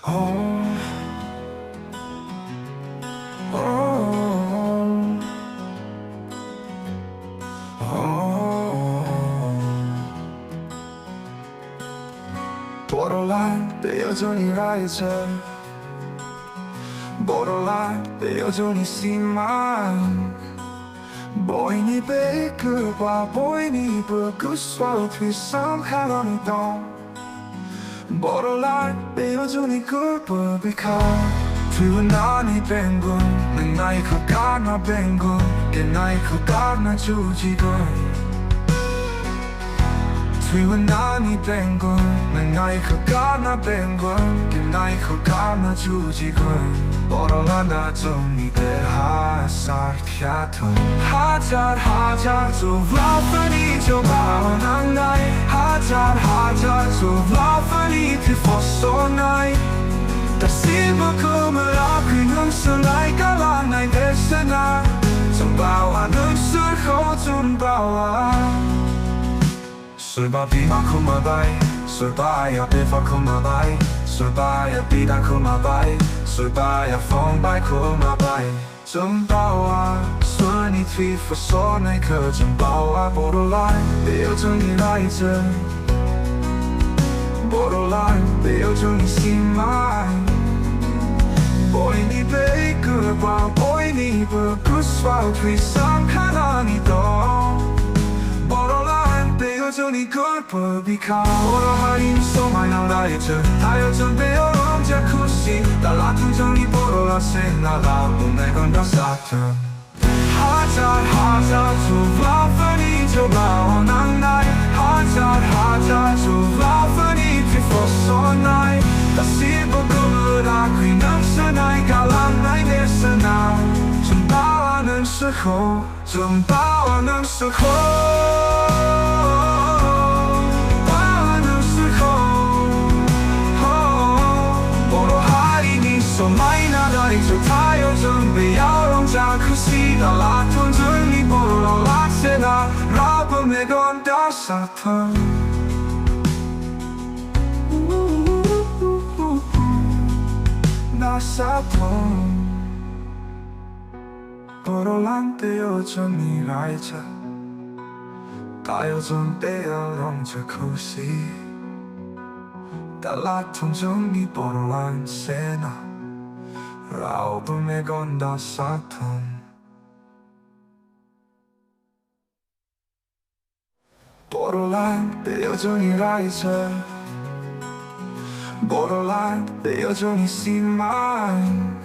Oh, oh, oh. Borderline, 내 여전히 라이즈. Borderline, 내 여전히 씨만. 보이니 베이크와 보이니 불구스와 비상하는 동. Borderline, 내 여전히 굴불 because 두은 나니 뱅군 내 나이 그가나 뱅군 내 나이 그가나 주지군 두은 나니 뱅군 내 나이 그가나 뱅군 내 나이 그가나 주지군 Borderline 나좀 이대 하살 캬톤 하잘 좀 라프니 좀 마흔한 나이 하잘 좀 라프니 비포소 나이 다시 부금을 아끼는 슬라이 갈라나이 됐으나 좀 바와는 술호 좀 바와 술바비만 쿠마바이 술바야 비파 쿠마바이 술바야 비단 쿠마바이 술바야 폰바이 쿠마바이 좀 바와 순이 뒤파 손에 그좀 바와 Borderline 내 여전히 라이즈 Borderline 내 여전히 심한 보이니 베이크와 보이니 불구스와 비상하나니 더 Borderline 내 여전히 굴불 because Borderline 소마이 나라이즈 다 여전 배어럼 자쿠시 달라툰 정이 Borderline 생나라 내건 다 사튼 하잘 좀 라프니 좀 나오난 나이 하잘 좀 라프니 비포소 나이 다시 부금을 아끼는 사나이 갈라나이 됐으나 좀 바와는 스호 좀 바와는 스호 바와는 스호 보로하이니 소마이 나다리 저 타요 준비하러 자쿠시 달라툰 정이 보러 락세나 라브 메건 다 사탕 나사통 Borderline 내 여전히 라이즈 다 여전 배어럼 자쿠시 달라통 정이 Borderline 세나 라우브 메건 다 사통 Borderline 내 여전히 라이즈 Borderline 내 여전히 심한